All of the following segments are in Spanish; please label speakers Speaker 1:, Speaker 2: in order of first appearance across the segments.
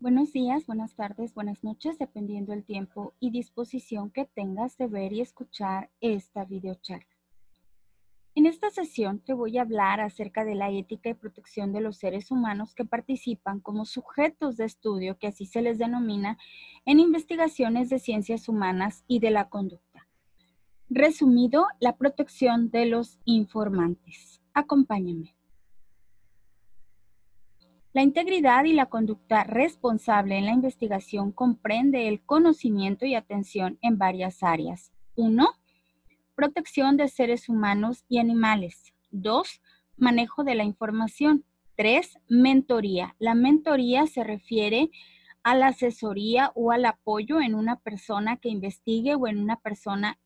Speaker 1: Buenos días, buenas tardes, buenas noches, dependiendo del tiempo y disposición que tengas de ver y escuchar esta videocharla. En esta sesión te voy a hablar acerca de la ética y protección de los seres humanos que participan como sujetos de estudio, que así se les denomina, en investigaciones de ciencias humanas y de la conducta. Resumido, la protección de los informantes. Acompáñame. La integridad y la conducta responsable en la investigación comprende el conocimiento y atención en varias áreas. 1. Protección de seres humanos y animales. 2. Manejo de la información. 3. Mentoría. La mentoría se refiere a la asesoría o al apoyo en una persona que investigue o en una persona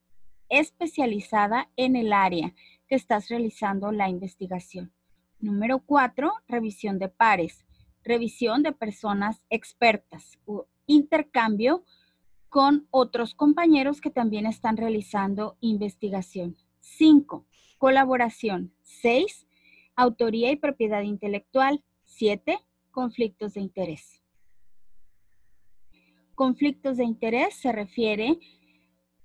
Speaker 1: especializada en el área que estás realizando la investigación. Número 4, revisión de pares, revisión de personas expertas o intercambio con otros compañeros que también están realizando investigación. 5, colaboración. 6, autoría y propiedad intelectual. 7, conflictos de interés. Conflictos de interés se refiere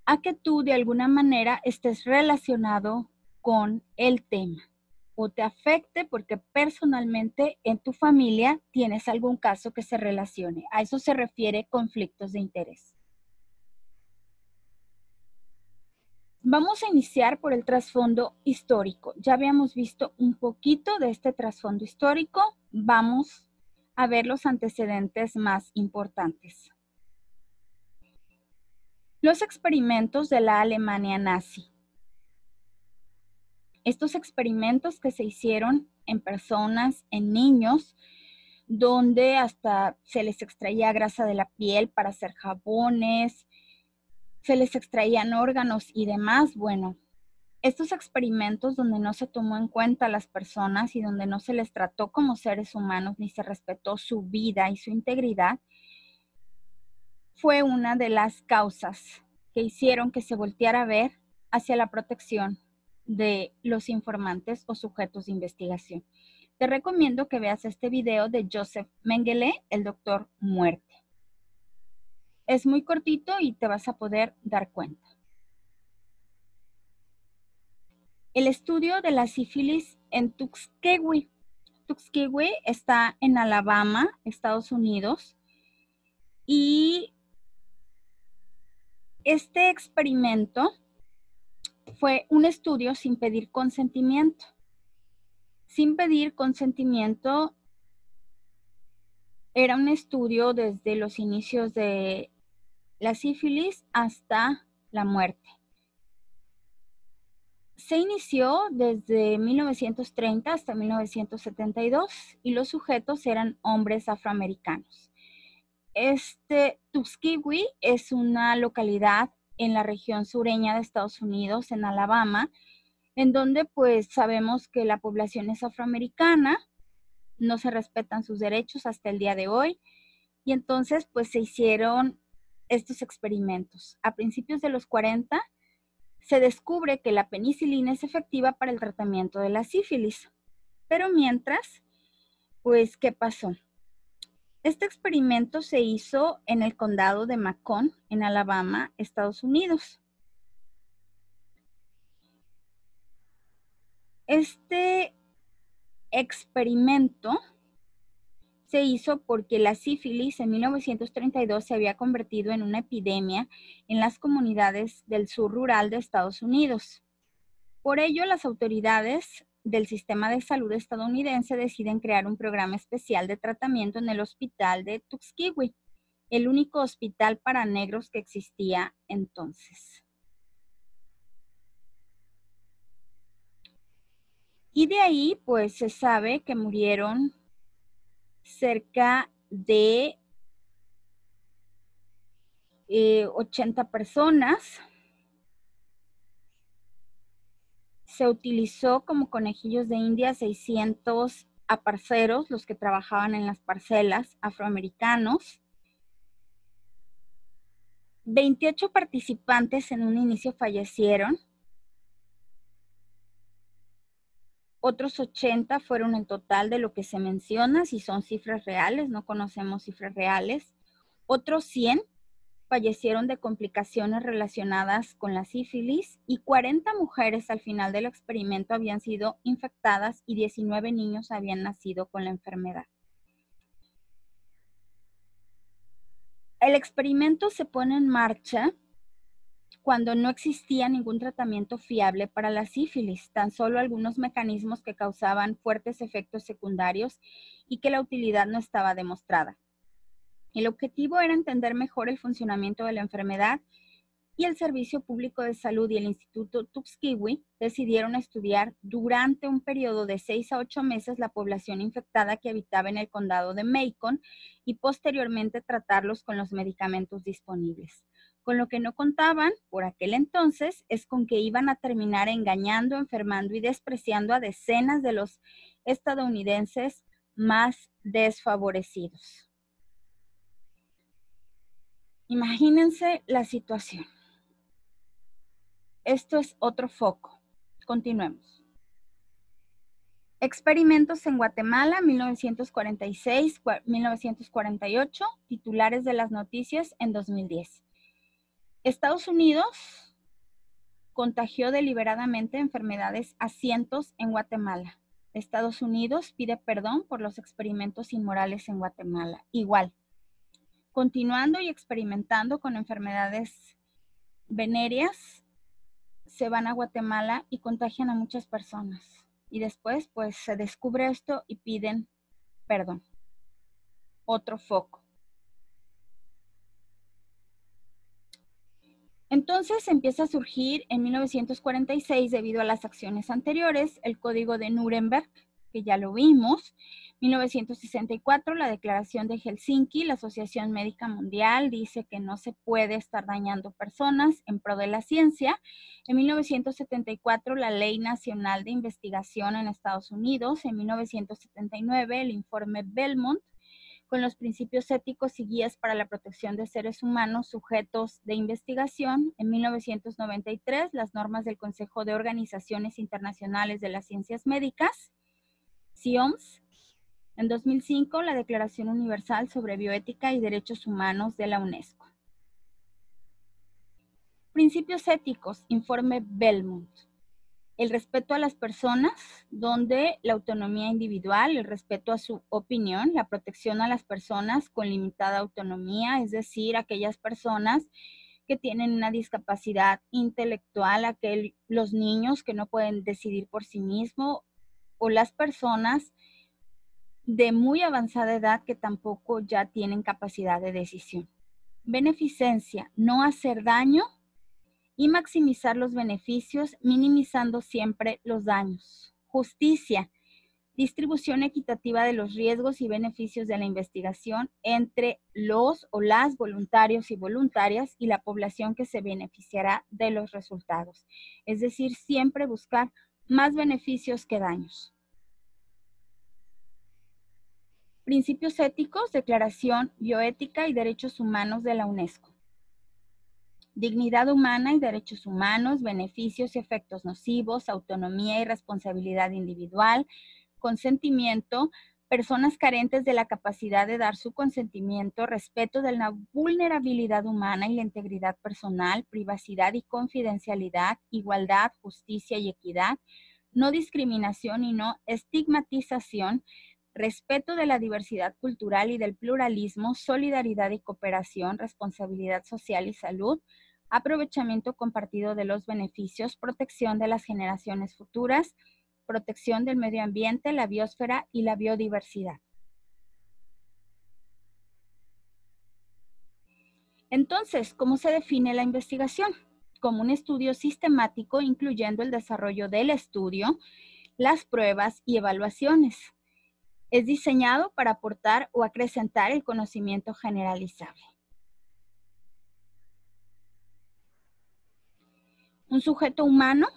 Speaker 1: a que tú de alguna manera estés relacionado con el tema o te afecte porque personalmente en tu familia tienes algún caso que se relacione. A eso se refiere conflictos de interés. Vamos a iniciar por el trasfondo histórico. Ya habíamos visto un poquito de este trasfondo histórico. Vamos a ver los antecedentes más importantes. Los experimentos de la Alemania nazi. Estos experimentos que se hicieron en personas, en niños, donde hasta se les extraía grasa de la piel para hacer jabones, se les extraían órganos y demás. Bueno, estos experimentos donde no se tomó en cuenta a las personas y donde no se les trató como seres humanos ni se respetó su vida y su integridad, fue una de las causas que hicieron que se volteara a ver hacia la protección de los informantes o sujetos de investigación. Te recomiendo que veas este video de Joseph Mengele, el doctor Muerte. Es muy cortito y te vas a poder dar cuenta. El estudio de la sífilis en Tuskegee. Tuskegee está en Alabama, Estados Unidos, y este experimento fue un estudio sin pedir consentimiento. Sin pedir consentimiento, era un estudio desde los inicios de la sífilis hasta la muerte. Se inició desde 1930 hasta 1972 y los sujetos eran hombres afroamericanos. Tuskegee es una localidad en la región sureña de Estados Unidos, en Alabama, en donde pues sabemos que la población es afroamericana, no se respetan sus derechos hasta el día de hoy, y entonces pues se hicieron estos experimentos. A principios de los 40 se descubre que la penicilina es efectiva para el tratamiento de la sífilis. Pero mientras, pues, ¿qué pasó? Este experimento se hizo en el condado de Macon, en Alabama, Estados Unidos. Este experimento se hizo porque la sífilis en 1932 se había convertido en una epidemia en las comunidades del sur rural de Estados Unidos. Por ello, las autoridades del sistema de salud estadounidense deciden crear un programa especial de tratamiento en el hospital de Tuskegee, el único hospital para negros que existía entonces. Y de ahí, pues se sabe que murieron cerca de 80 personas. Se utilizó como conejillos de India 600 aparceros, los que trabajaban en las parcelas, afroamericanos. 28 participantes en un inicio fallecieron. Otros 80 fueron el total de lo que se menciona, si son cifras reales, no conocemos cifras reales. Otros 100 fallecieron de complicaciones relacionadas con la sífilis y 40 mujeres al final del experimento habían sido infectadas y 19 niños habían nacido con la enfermedad. El experimento se pone en marcha cuando no existía ningún tratamiento fiable para la sífilis, tan solo algunos mecanismos que causaban fuertes efectos secundarios y que la utilidad no estaba demostrada. El objetivo era entender mejor el funcionamiento de la enfermedad y el Servicio Público de Salud y el Instituto Tuskegee decidieron estudiar durante un periodo de 6 a 8 meses la población infectada que habitaba en el condado de Macon y posteriormente tratarlos con los medicamentos disponibles. Con lo que no contaban por aquel entonces es con que iban a terminar engañando, enfermando y despreciando a decenas de los estadounidenses más desfavorecidos. Imagínense la situación. Esto es otro foco. Continuemos. Experimentos en Guatemala, 1946-1948, titulares de las noticias en 2010. Estados Unidos contagió deliberadamente enfermedades a cientos en Guatemala. Estados Unidos pide perdón por los experimentos inmorales en Guatemala. Igual, continuando y experimentando con enfermedades venéreas, se van a Guatemala y contagian a muchas personas. Y después, pues, se descubre esto y piden perdón. Otro foco. Entonces empieza a surgir en 1946, debido a las acciones anteriores, el Código de Nuremberg, que ya lo vimos. 1964, la Declaración de Helsinki, la Asociación Médica Mundial dice que no se puede estar dañando personas en pro de la ciencia. En 1974, la Ley Nacional de Investigación en Estados Unidos. En 1979, el informe Belmont, con los principios éticos y guías para la protección de seres humanos sujetos de investigación. En 1993, las normas del Consejo de Organizaciones Internacionales de las Ciencias Médicas, CIOMS. En 2005, la Declaración Universal sobre Bioética y Derechos Humanos de la UNESCO. Principios éticos, informe Belmont. El respeto a las personas, donde la autonomía individual, el respeto a su opinión, la protección a las personas con limitada autonomía, es decir, aquellas personas que tienen una discapacidad intelectual, los niños que no pueden decidir por sí mismos, o las personas de muy avanzada edad que tampoco ya tienen capacidad de decisión. Beneficencia, no hacer daño y maximizar los beneficios, minimizando siempre los daños. Justicia, distribución equitativa de los riesgos y beneficios de la investigación entre los o las voluntarios y voluntarias y la población que se beneficiará de los resultados. Es decir, siempre buscar más beneficios que daños. Principios éticos, Declaración Bioética y Derechos Humanos de la UNESCO. Dignidad humana y derechos humanos, beneficios y efectos nocivos, autonomía y responsabilidad individual, consentimiento, personas carentes de la capacidad de dar su consentimiento, respeto de la vulnerabilidad humana y la integridad personal, privacidad y confidencialidad, igualdad, justicia y equidad, no discriminación y no estigmatización, respeto de la diversidad cultural y del pluralismo, solidaridad y cooperación, responsabilidad social y salud, aprovechamiento compartido de los beneficios, protección de las generaciones futuras, protección del medio ambiente, la biosfera y la biodiversidad. Entonces, ¿cómo se define la investigación? Como un estudio sistemático, incluyendo el desarrollo del estudio, las pruebas y evaluaciones. Es diseñado para aportar o acrecentar el conocimiento generalizable. Un sujeto humano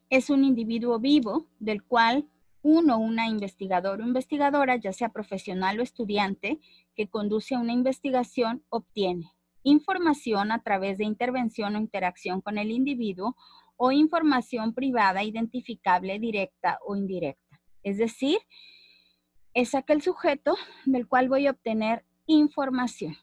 Speaker 1: es un individuo vivo del cual una investigador o investigadora, ya sea profesional o estudiante, que conduce a una investigación, obtiene información a través de intervención o interacción con el individuo o información privada identificable directa o indirecta. Es decir, es aquel sujeto del cual voy a obtener información.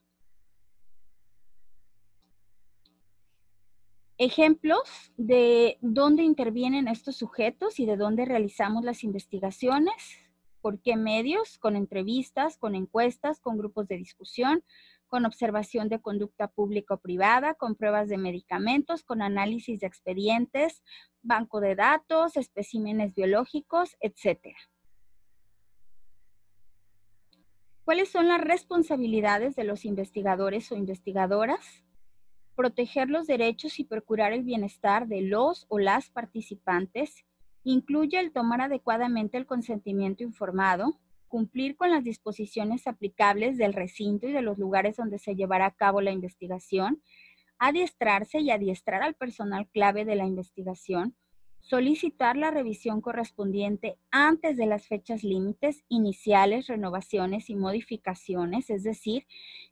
Speaker 1: Ejemplos de dónde intervienen estos sujetos y de dónde realizamos las investigaciones. ¿Por qué medios? Con entrevistas, con encuestas, con grupos de discusión, con observación de conducta pública o privada, con pruebas de medicamentos, con análisis de expedientes, banco de datos, especímenes biológicos, etc. ¿Cuáles son las responsabilidades de los investigadores o investigadoras? Proteger los derechos y procurar el bienestar de los o las participantes incluye el tomar adecuadamente el consentimiento informado, cumplir con las disposiciones aplicables del recinto y de los lugares donde se llevará a cabo la investigación, adiestrarse y adiestrar al personal clave de la investigación, solicitar la revisión correspondiente antes de las fechas límites iniciales, renovaciones y modificaciones, es decir,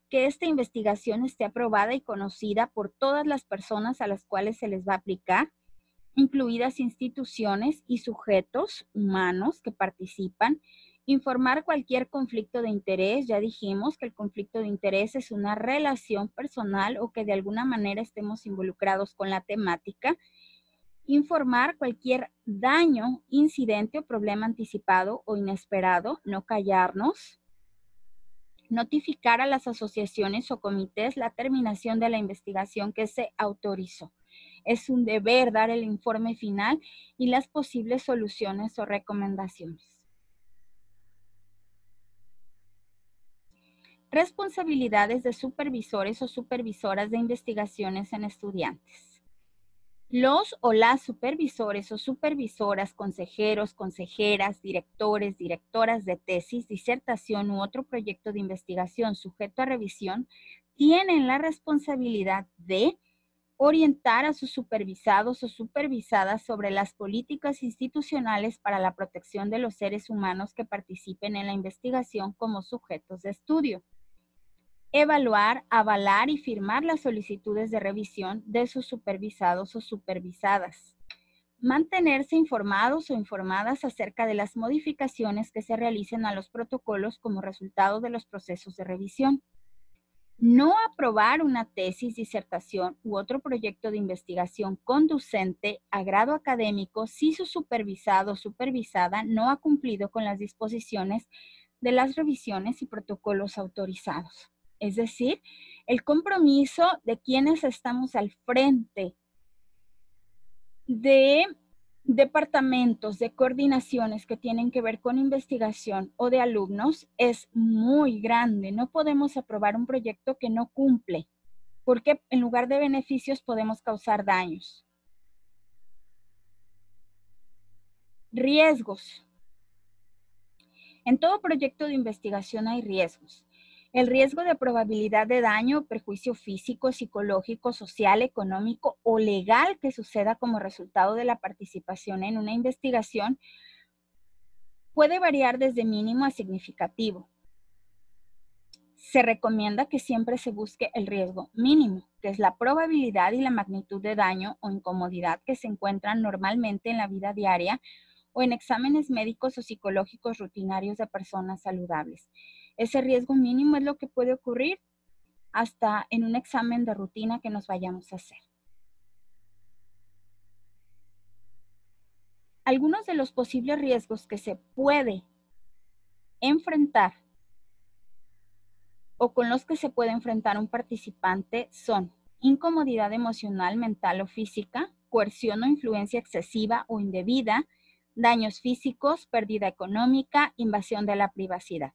Speaker 1: que esta investigación esté aprobada y conocida por todas las personas a las cuales se les va a aplicar, incluidas instituciones y sujetos humanos que participan. Informar cualquier conflicto de interés, ya dijimos que el conflicto de interés es una relación personal o que de alguna manera estemos involucrados con la temática. Informar cualquier daño, incidente o problema anticipado o inesperado, no callarnos. Notificar a las asociaciones o comités la terminación de la investigación que se autorizó. Es un deber dar el informe final y las posibles soluciones o recomendaciones. Responsabilidades de supervisores o supervisoras de investigaciones en estudiantes. Los o las supervisores o supervisoras, consejeros, consejeras, directores, directoras de tesis, disertación u otro proyecto de investigación sujeto a revisión tienen la responsabilidad de orientar a sus supervisados o supervisadas sobre las políticas institucionales para la protección de los seres humanos que participen en la investigación como sujetos de estudio. Evaluar, avalar y firmar las solicitudes de revisión de sus supervisados o supervisadas. Mantenerse informados o informadas acerca de las modificaciones que se realicen a los protocolos como resultado de los procesos de revisión. No aprobar una tesis, disertación u otro proyecto de investigación conducente a grado académico si su supervisado o supervisada no ha cumplido con las disposiciones de las revisiones y protocolos autorizados. Es decir, el compromiso de quienes estamos al frente de departamentos, de coordinaciones que tienen que ver con investigación o de alumnos es muy grande. No podemos aprobar un proyecto que no cumple, porque en lugar de beneficios podemos causar daños. Riesgos. En todo proyecto de investigación hay riesgos. El riesgo de probabilidad de daño o perjuicio físico, psicológico, social, económico o legal que suceda como resultado de la participación en una investigación puede variar desde mínimo a significativo. Se recomienda que siempre se busque el riesgo mínimo, que es la probabilidad y la magnitud de daño o incomodidad que se encuentran normalmente en la vida diaria o en exámenes médicos o psicológicos rutinarios de personas saludables. Ese riesgo mínimo es lo que puede ocurrir hasta en un examen de rutina que nos vayamos a hacer. Algunos de los posibles riesgos que se puede enfrentar o con los que se puede enfrentar un participante son incomodidad emocional, mental o física, coerción o influencia excesiva o indebida, daños físicos, pérdida económica, invasión de la privacidad.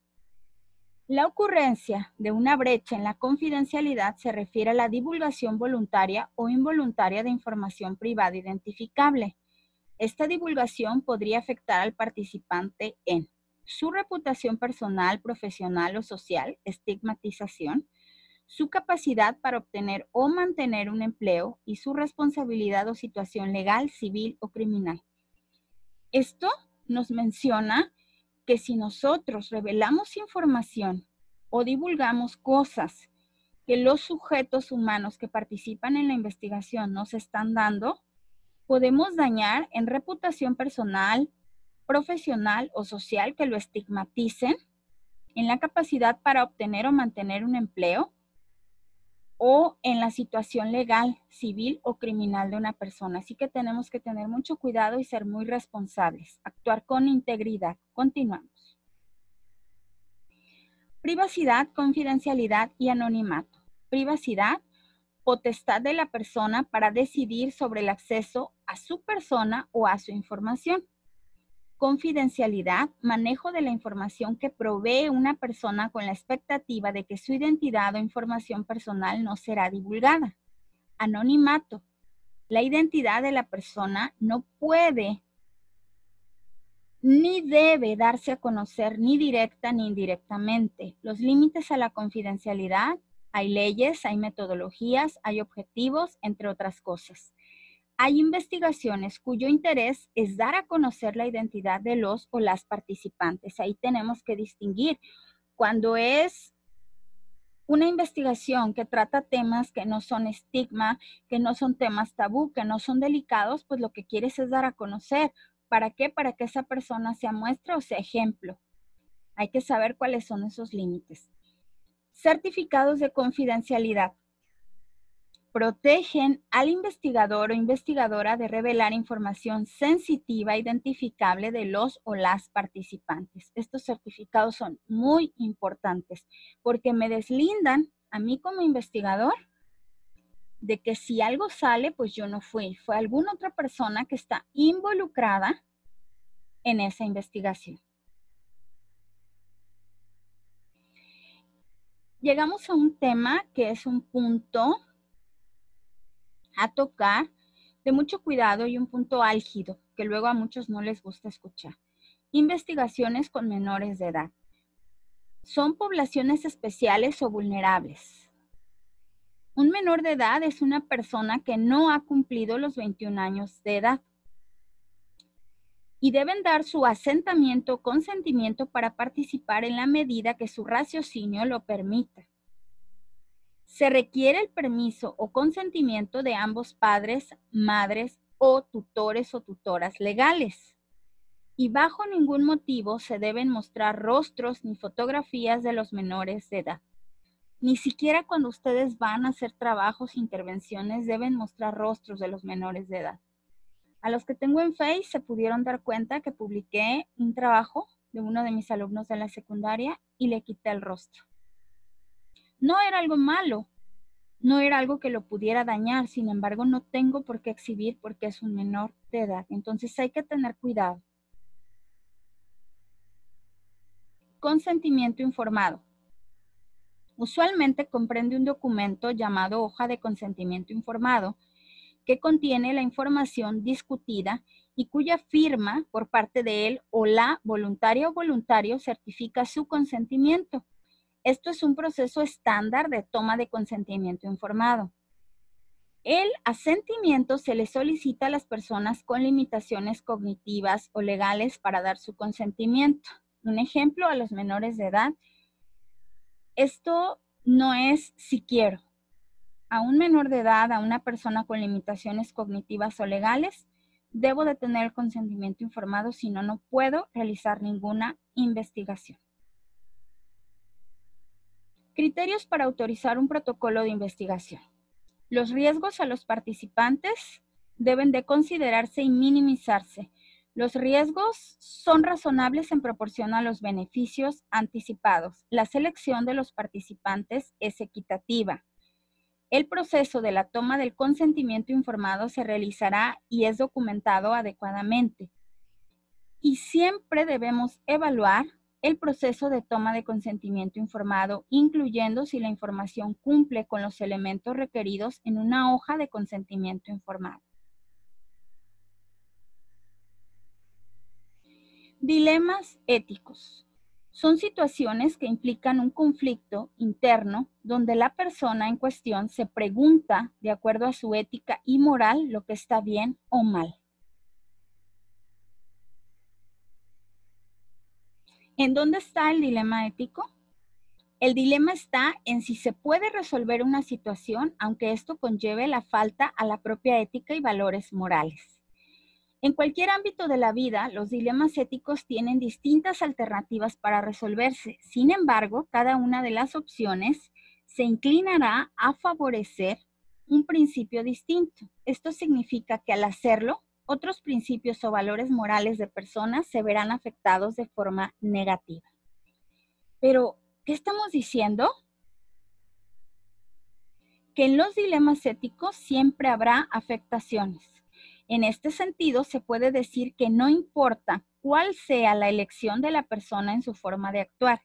Speaker 1: La ocurrencia de una brecha en la confidencialidad se refiere a la divulgación voluntaria o involuntaria de información privada identificable. Esta divulgación podría afectar al participante en su reputación personal, profesional o social, estigmatización, su capacidad para obtener o mantener un empleo y su responsabilidad o situación legal, civil o criminal. Esto nos menciona que si nosotros revelamos información o divulgamos cosas que los sujetos humanos que participan en la investigación nos están dando, Podemos dañar en reputación personal, profesional o social que lo estigmaticen, en la capacidad para obtener o mantener un empleo, o en la situación legal, civil o criminal de una persona. Así que tenemos que tener mucho cuidado y ser muy responsables, actuar con integridad. Continuamos. Privacidad, confidencialidad y anonimato. Privacidad, potestad de la persona para decidir sobre el acceso a su persona o a su información. Confidencialidad, manejo de la información que provee una persona con la expectativa de que su identidad o información personal no será divulgada. Anonimato, la identidad de la persona no puede ni debe darse a conocer ni directa ni indirectamente. Los límites a la confidencialidad, hay leyes, hay metodologías, hay objetivos, entre otras cosas. Hay investigaciones cuyo interés es dar a conocer la identidad de los o las participantes. Ahí tenemos que distinguir cuando es una investigación que trata temas que no son estigma, que no son temas tabú, que no son delicados, pues lo que quieres es dar a conocer. ¿Para qué? Para que esa persona sea muestra o sea ejemplo. Hay que saber cuáles son esos límites. Certificados de confidencialidad. Protegen al investigador o investigadora de revelar información sensitiva, identificable de los o las participantes. Estos certificados son muy importantes porque me deslindan a mí como investigador de que si algo sale, pues yo no fui, fue alguna otra persona que está involucrada en esa investigación. Llegamos a un tema que es un punto a tocar de mucho cuidado y un punto álgido que luego a muchos no les gusta escuchar. Investigaciones con menores de edad. Son poblaciones especiales o vulnerables. Un menor de edad es una persona que no ha cumplido los 21 años de edad y deben dar su asentamiento o consentimiento para participar en la medida que su raciocinio lo permita. Se requiere el permiso o consentimiento de ambos padres, madres o tutores o tutoras legales. Y bajo ningún motivo se deben mostrar rostros ni fotografías de los menores de edad. Ni siquiera cuando ustedes van a hacer trabajos, intervenciones, deben mostrar rostros de los menores de edad. A los que tengo en Face se pudieron dar cuenta que publiqué un trabajo de uno de mis alumnos de la secundaria y le quité el rostro. No era algo malo, no era algo que lo pudiera dañar, sin embargo no tengo por qué exhibir porque es un menor de edad. Entonces hay que tener cuidado. Consentimiento informado. Usualmente comprende un documento llamado hoja de consentimiento informado que contiene la información discutida y cuya firma por parte de él o la voluntaria o voluntario certifica su consentimiento. Esto es un proceso estándar de toma de consentimiento informado. El asentimiento se le solicita a las personas con limitaciones cognitivas o legales para dar su consentimiento. Un ejemplo, a los menores de edad. Esto no es si quiero. A un menor de edad, a una persona con limitaciones cognitivas o legales, debo de tener el consentimiento informado, si no, no puedo realizar ninguna investigación. Criterios para autorizar un protocolo de investigación. Los riesgos a los participantes deben de considerarse y minimizarse. Los riesgos son razonables en proporción a los beneficios anticipados. La selección de los participantes es equitativa. El proceso de la toma del consentimiento informado se realizará y es documentado adecuadamente. Y siempre debemos evaluar el proceso de toma de consentimiento informado, incluyendo si la información cumple con los elementos requeridos en una hoja de consentimiento informado. Dilemas éticos. Son situaciones que implican un conflicto interno donde la persona en cuestión se pregunta, de acuerdo a su ética y moral, lo que está bien o mal. ¿En dónde está el dilema ético? El dilema está en si se puede resolver una situación, aunque esto conlleve la falta a la propia ética y valores morales. En cualquier ámbito de la vida, los dilemas éticos tienen distintas alternativas para resolverse. Sin embargo, cada una de las opciones se inclinará a favorecer un principio distinto. Esto significa que al hacerlo, otros principios o valores morales de personas se verán afectados de forma negativa. Pero, ¿qué estamos diciendo? Que en los dilemas éticos siempre habrá afectaciones. En este sentido, se puede decir que no importa cuál sea la elección de la persona en su forma de actuar,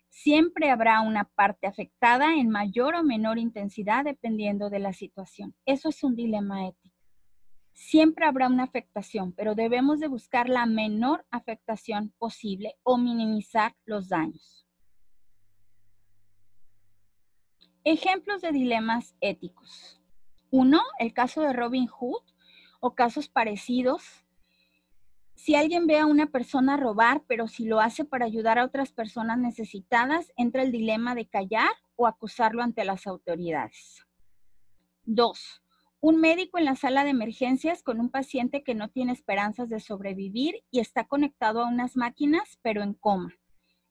Speaker 1: siempre habrá una parte afectada en mayor o menor intensidad dependiendo de la situación. Eso es un dilema ético. Siempre habrá una afectación, pero debemos de buscar la menor afectación posible o minimizar los daños. Ejemplos de dilemas éticos. 1. El caso de Robin Hood o casos parecidos. Si alguien ve a una persona robar, pero si lo hace para ayudar a otras personas necesitadas, entra el dilema de callar o acusarlo ante las autoridades. 2. Un médico en la sala de emergencias con un paciente que no tiene esperanzas de sobrevivir y está conectado a unas máquinas, pero en coma.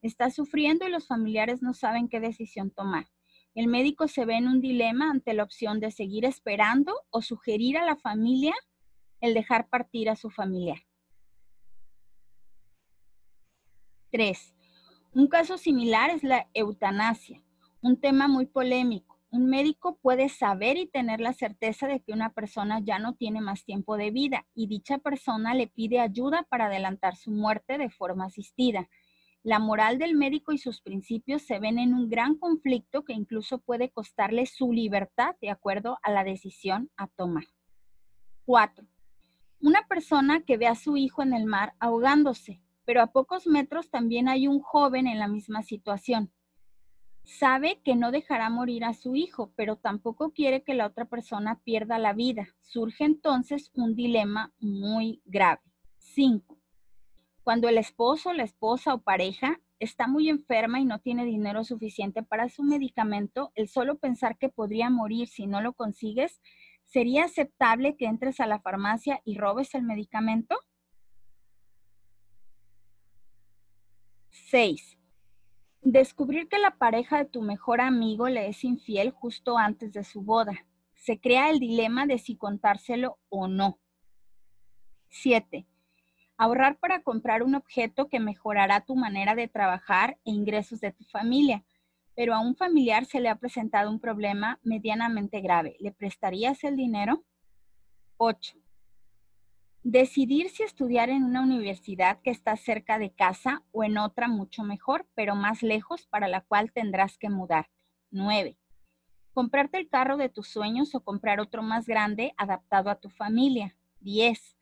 Speaker 1: Está sufriendo y los familiares no saben qué decisión tomar. El médico se ve en un dilema ante la opción de seguir esperando o sugerir a la familia el dejar partir a su familiar. 3. Un caso similar es la eutanasia, un tema muy polémico. Un médico puede saber y tener la certeza de que una persona ya no tiene más tiempo de vida y dicha persona le pide ayuda para adelantar su muerte de forma asistida. La moral del médico y sus principios se ven en un gran conflicto que incluso puede costarle su libertad de acuerdo a la decisión a tomar. 4. Una persona que ve a su hijo en el mar ahogándose, pero a pocos metros también hay un joven en la misma situación. Sabe que no dejará morir a su hijo, pero tampoco quiere que la otra persona pierda la vida. Surge entonces un dilema muy grave. 5. Cuando el esposo, la esposa o pareja está muy enferma y no tiene dinero suficiente para su medicamento, el solo pensar que podría morir si no lo consigues, ¿sería aceptable que entres a la farmacia y robes el medicamento? 6. Descubrir que la pareja de tu mejor amigo le es infiel justo antes de su boda. Se crea el dilema de si contárselo o no. 7. Ahorrar para comprar un objeto que mejorará tu manera de trabajar e ingresos de tu familia, pero a un familiar se le ha presentado un problema medianamente grave. ¿Le prestarías el dinero? 8. Decidir si estudiar en una universidad que está cerca de casa o en otra mucho mejor, pero más lejos, para la cual tendrás que mudarte. 9. Comprarte el carro de tus sueños o comprar otro más grande adaptado a tu familia. 10.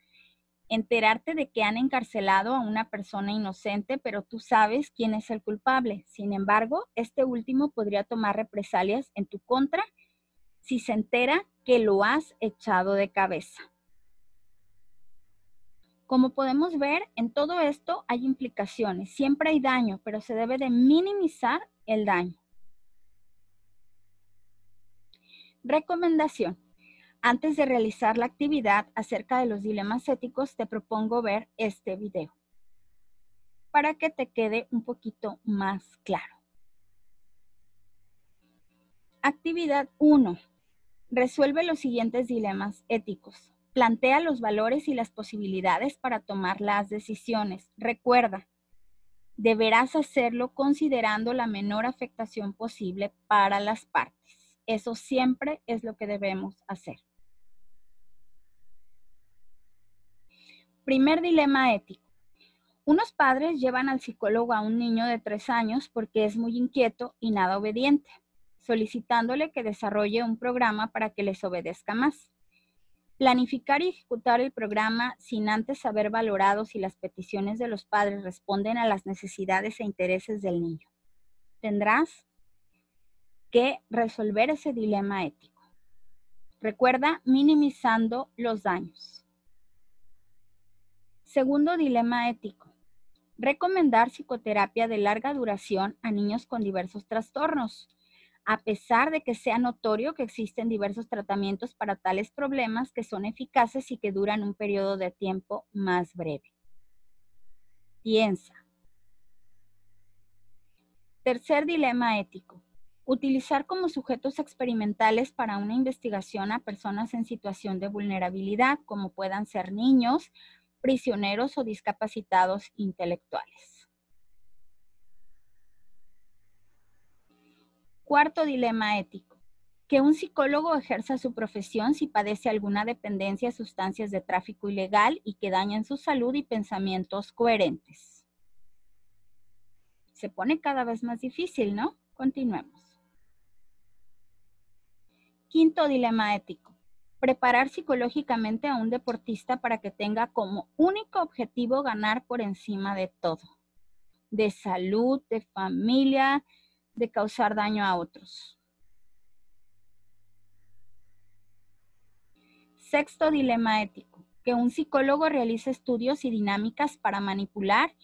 Speaker 1: Enterarte de que han encarcelado a una persona inocente, pero tú sabes quién es el culpable. Sin embargo, este último podría tomar represalias en tu contra si se entera que lo has echado de cabeza. Como podemos ver, en todo esto hay implicaciones. Siempre hay daño, pero se debe de minimizar el daño. Recomendación. Antes de realizar la actividad acerca de los dilemas éticos, te propongo ver este video para que te quede un poquito más claro. Actividad 1. Resuelve los siguientes dilemas éticos. Plantea los valores y las posibilidades para tomar las decisiones. Recuerda, deberás hacerlo considerando la menor afectación posible para las partes. Eso siempre es lo que debemos hacer. Primer dilema ético. Unos padres llevan al psicólogo a un niño de 3 años porque es muy inquieto y nada obediente, solicitándole que desarrolle un programa para que les obedezca más. Planificar y ejecutar el programa sin antes haber valorado si las peticiones de los padres responden a las necesidades e intereses del niño. Tendrás que resolver ese dilema ético. Recuerda, minimizando los daños. Segundo dilema ético. Recomendar psicoterapia de larga duración a niños con diversos trastornos. a pesar de que sea notorio que existen diversos tratamientos para tales problemas que son eficaces y que duran un periodo de tiempo más breve. Piensa. Tercer dilema ético. Utilizar como sujetos experimentales para una investigación a personas en situación de vulnerabilidad, como puedan ser niños, prisioneros o discapacitados intelectuales. Cuarto dilema ético. Que un psicólogo ejerza su profesión si padece alguna dependencia a sustancias de tráfico ilegal y que dañan su salud y pensamientos coherentes. Se pone cada vez más difícil, ¿no? Continuemos. Quinto dilema ético. Preparar psicológicamente a un deportista para que tenga como único objetivo ganar por encima de todo. De salud, de familia, de causar daño a otros. Sexto dilema ético. Que un psicólogo realice estudios y dinámicas para manipular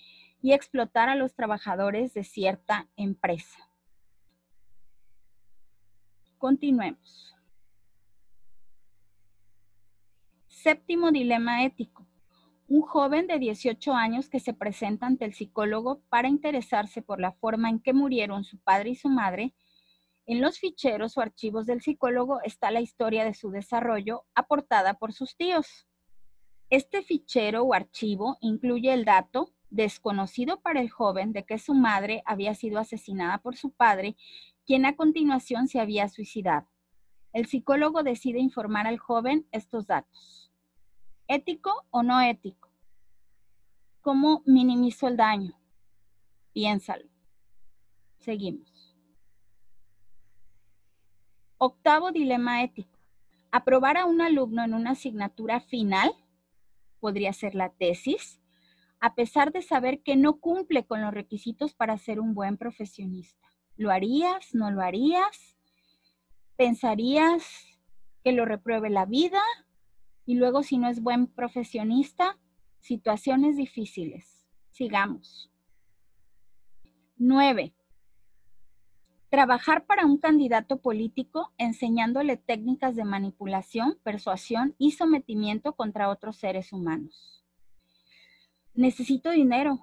Speaker 1: y explotar a los trabajadores de cierta empresa. Continuemos. Séptimo dilema ético. Un joven de 18 años que se presenta ante el psicólogo para interesarse por la forma en que murieron su padre y su madre. En los ficheros o archivos del psicólogo está la historia de su desarrollo aportada por sus tíos. Este fichero o archivo incluye el dato, desconocido para el joven, de que su madre había sido asesinada por su padre, quien a continuación se había suicidado. El psicólogo decide informar al joven estos datos. ¿Ético o no ético? ¿Cómo minimizo el daño? Piénsalo. Seguimos. Octavo dilema ético. Aprobar a un alumno en una asignatura final, podría ser la tesis, a pesar de saber que no cumple con los requisitos para ser un buen profesionista. ¿Lo harías? ¿No lo harías? ¿Pensarías que lo repruebe la vida? Y luego, si no es buen profesionista, situaciones difíciles. Sigamos. 9. Trabajar para un candidato político enseñándole técnicas de manipulación, persuasión y sometimiento contra otros seres humanos. Necesito dinero.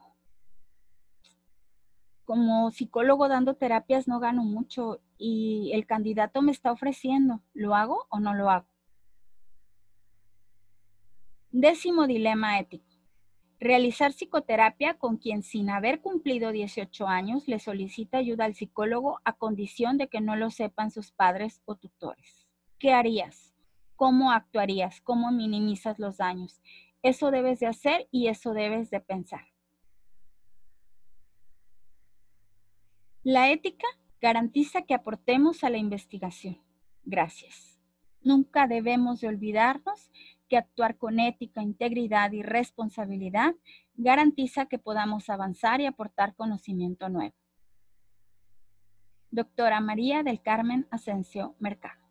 Speaker 1: Como psicólogo dando terapias no gano mucho y el candidato me está ofreciendo. ¿Lo hago o no lo hago? 10º dilema ético. Realizar psicoterapia con quien sin haber cumplido 18 años le solicita ayuda al psicólogo a condición de que no lo sepan sus padres o tutores. ¿Qué harías? ¿Cómo actuarías? ¿Cómo minimizas los daños? Eso debes de hacer y eso debes de pensar. La ética garantiza que aportemos a la investigación. Gracias. Nunca debemos de olvidarnos que actuar con ética, integridad y responsabilidad garantiza que podamos avanzar y aportar conocimiento nuevo. Doctora María del Carmen Asensio Mercado.